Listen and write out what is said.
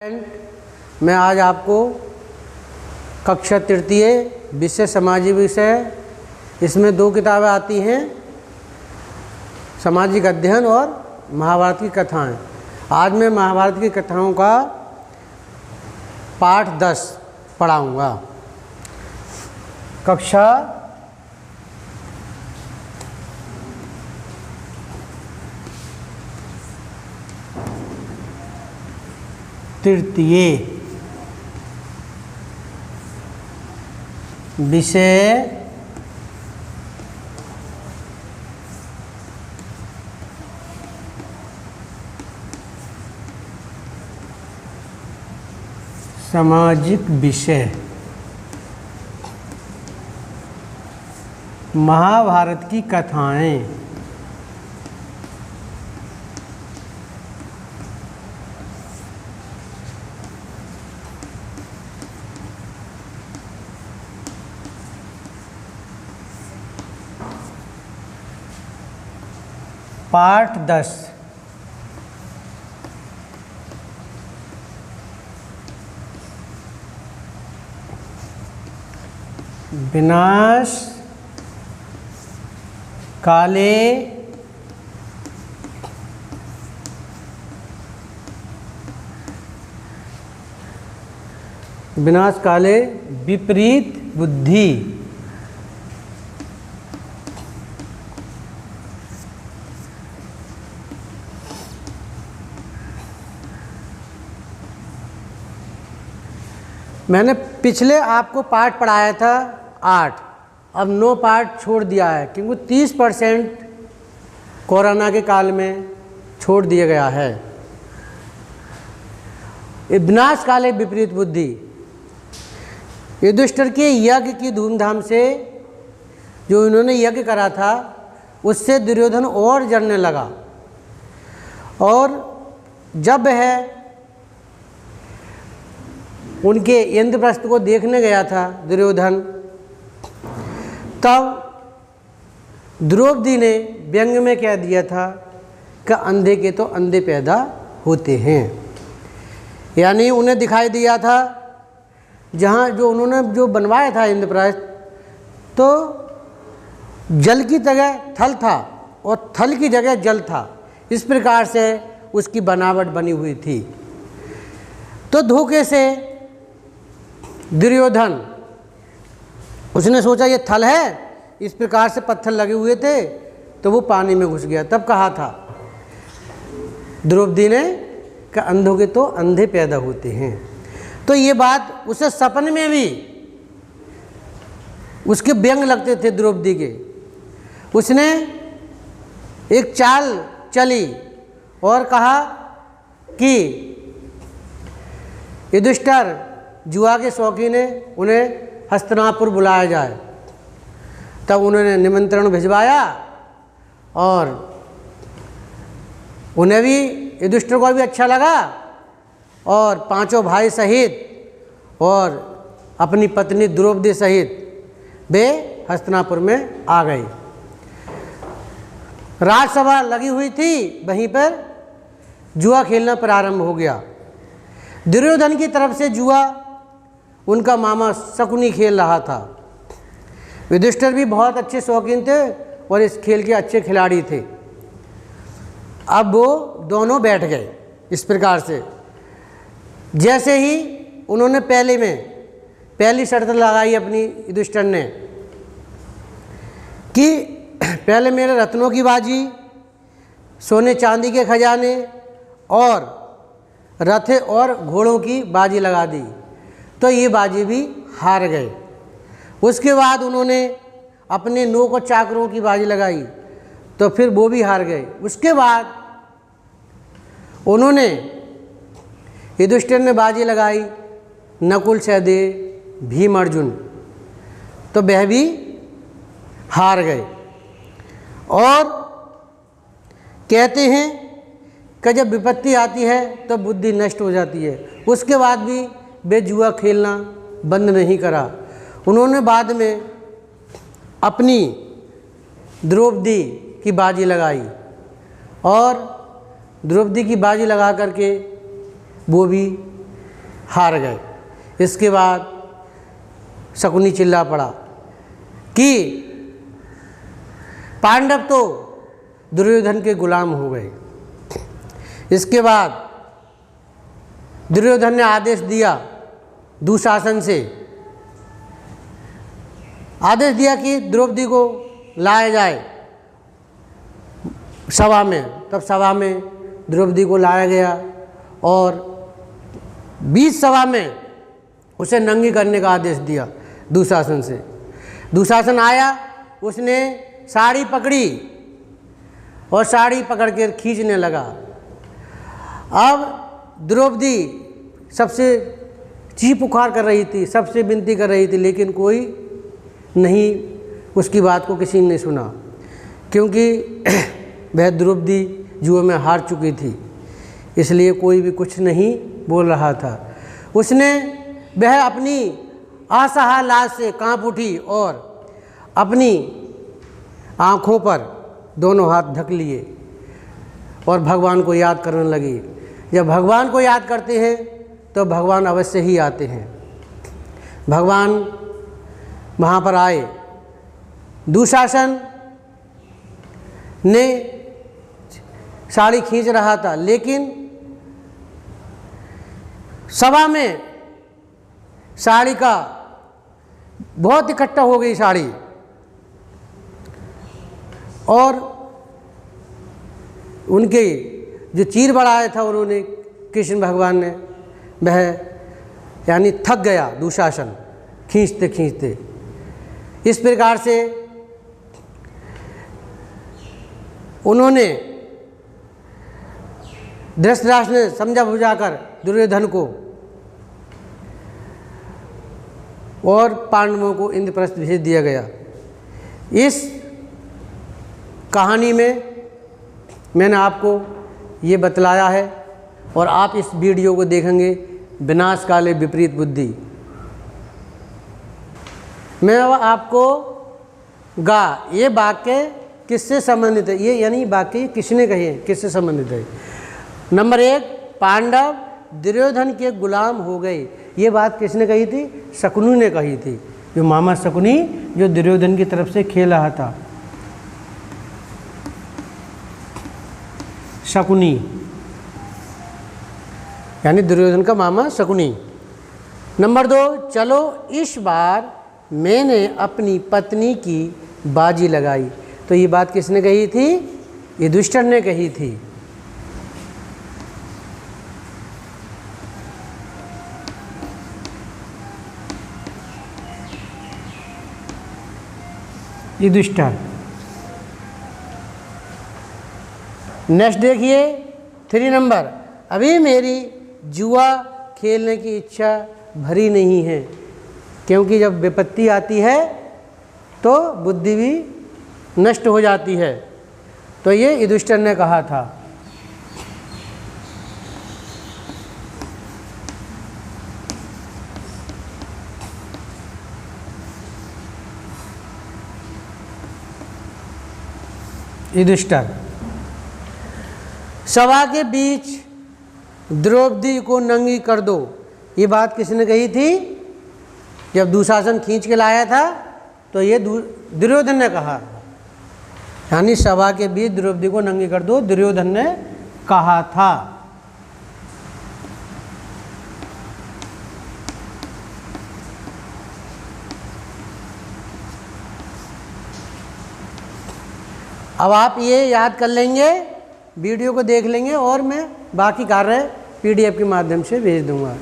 मैं आज आपको कक्षा तृतीय विषय सामाजिक विषय, इसमें दो किताबें आती हैं, सामाजिक अध्ययन और महाभारत की कथाएं। आज मैं महाभारत की कथाओं का पाठ 10 पढ़ाऊँगा। कक्षा तृतीय विषय सामाजिक विषय, महाभारत की कथाएं। पाठ 10। विनाश काले विपरीत बुद्धि। मैंने पिछले आपको पाठ पढ़ाया था 8, अब 9 पाठ छोड़ दिया है क्योंकि 30% कोरोना के काल में छोड़ दिया गया है। विनाश काले विपरीत बुद्धि, युधिष्ठिर के यज्ञ की धूमधाम से जो इन्होंने यज्ञ करा था उससे दुर्योधन और जलने लगा, और जब है उनके इंद्रप्रस्थ को देखने गया था दुर्योधन, तब द्रौपदी ने व्यंग में कह दिया था कि अंधे के तो अंधे पैदा होते हैं। यानी उन्हें दिखाई दिया था जहाँ जो उन्होंने जो बनवाया था इंद्रप्रस्थ, तो जल की जगह थल था और थल की जगह जल था, इस प्रकार से उसकी बनावट बनी हुई थी। तो धोखे से दुर्योधन उसने सोचा ये थल है, इस प्रकार से पत्थर लगे हुए थे, तो वो पानी में घुस गया। तब कहा था द्रौपदी ने कि अंधों के तो अंधे पैदा होते हैं। तो ये बात उसे सपने में भी उसके व्यंग लगते थे द्रौपदी के। उसने एक चाल चली और कहा कि युधिष्ठिर जुआ के शौकीन है, उन्हें हस्तिनापुर बुलाया जाए। तब उन्होंने निमंत्रण भिजवाया और उन्हें भी, युधिष्ठिर को भी अच्छा लगा, और 5 भाई सहित और अपनी पत्नी द्रौपदी सहित वे हस्तिनापुर में आ गए। राजसभा लगी हुई थी, वहीं पर जुआ खेलना प्रारंभ हो गया। दुर्योधन की तरफ से जुआ उनका मामा शकुनी खेल रहा था। युधिष्ठिर भी बहुत अच्छे शौकीन थे और इस खेल के अच्छे खिलाड़ी थे। अब वो दोनों बैठ गए इस प्रकार से। जैसे ही उन्होंने पहली शर्त लगाई अपनी युधिष्ठिर ने कि पहले मेरे रत्नों की बाजी, सोने चांदी के खजाने और रथ और घोड़ों की बाजी लगा दी, तो ये बाजी भी हार गए। उसके बाद उन्होंने अपने नौक और चाकरों की बाजी लगाई, तो फिर वो भी हार गए। उसके बाद उन्होंने युधिष्ठिर ने बाजी लगाई नकुल सहदेव भीम अर्जुन, तो वह भी हार गए। और कहते हैं कि जब विपत्ति आती है तो बुद्धि नष्ट हो जाती है। उसके बाद भी वे जुआ खेलना बंद नहीं करा। उन्होंने बाद में अपनी द्रौपदी की बाजी लगाई और द्रौपदी की बाजी लगा करके वो भी हार गए। इसके बाद शकुनी चिल्ला पड़ा कि पांडव तो दुर्योधन के गुलाम हो गए। इसके बाद दुर्योधन ने आदेश दिया, दुशासन से आदेश दिया कि द्रौपदी को लाया जाए सभा में। तब सभा में द्रौपदी को लाया गया और बीच सभा में उसे नंगी करने का आदेश दिया दुशासन से। दुशासन आया, उसने साड़ी पकड़ी और साड़ी पकड़ कर खींचने लगा। अब द्रौपदी सबसे चीख पुकार कर रही थी, सबसे विनती कर रही थी, लेकिन कोई नहीं, उसकी बात को किसी ने सुना, क्योंकि वह द्रौपदी जुए में हार चुकी थी, इसलिए कोई भी कुछ नहीं बोल रहा था। उसने वह अपनी असहाय लाज से कांप उठी और अपनी आँखों पर दोनों हाथ ढक लिए और भगवान को याद करने लगी। जब भगवान को याद करते हैं तो भगवान अवश्य ही आते हैं। भगवान वहाँ पर आए। दुशासन ने साड़ी खींच रहा था, लेकिन सभा में साड़ी का बहुत इकट्ठा हो गई साड़ी, और उनके जो चीर बढ़ाया था उन्होंने, कृष्ण भगवान ने, वह यानी थक गया दुशासन खींचते खींचते। इस प्रकार से उन्होंने धृतराष्ट्र ने समझा बुझाकर दुर्योधन को और पांडवों को इंद्रप्रस्थ भेज दिया गया। इस कहानी में मैंने आपको ये बतलाया है, और आप इस वीडियो को देखेंगे विनाश काले विपरीत बुद्धि। मैं अब आपको ये वाक्य किससे संबंधित है, ये यानी वाक्य किसने कहे हैं, किससे संबंधित है। नंबर 1, पांडव दुर्योधन के गुलाम हो गए। ये बात किसने कही थी? शकुनी ने कही थी, जो मामा शकुनी जो दुर्योधन की तरफ से खेल रहा था। शकुनी यानी दुर्योधन का मामा शकुनी। नंबर 2, चलो इस बार मैंने अपनी पत्नी की बाजी लगाई। तो ये बात किसने कही थी? युधिष्ठिर ने कही थी। युधिष्ठिर। नेक्स्ट देखिए 3 नंबर, अभी मेरी जुआ खेलने की इच्छा भरी नहीं है, क्योंकि जब विपत्ति आती है तो बुद्धि भी नष्ट हो जाती है। तो ये युधिष्ठिर ने कहा था। युधिष्ठिर। सभा के बीच द्रौपदी को नंगी कर दो, ये बात किसने कही थी? जब दुशासन खींच के लाया था तो ये दुर्योधन ने कहा, यानी सभा के बीच द्रौपदी को नंगी कर दो, दुर्योधन ने कहा था। अब आप ये याद कर लेंगे, वीडियो को देख लेंगे, और मैं बाकी कार्य PDF के माध्यम से भेज दूंगा।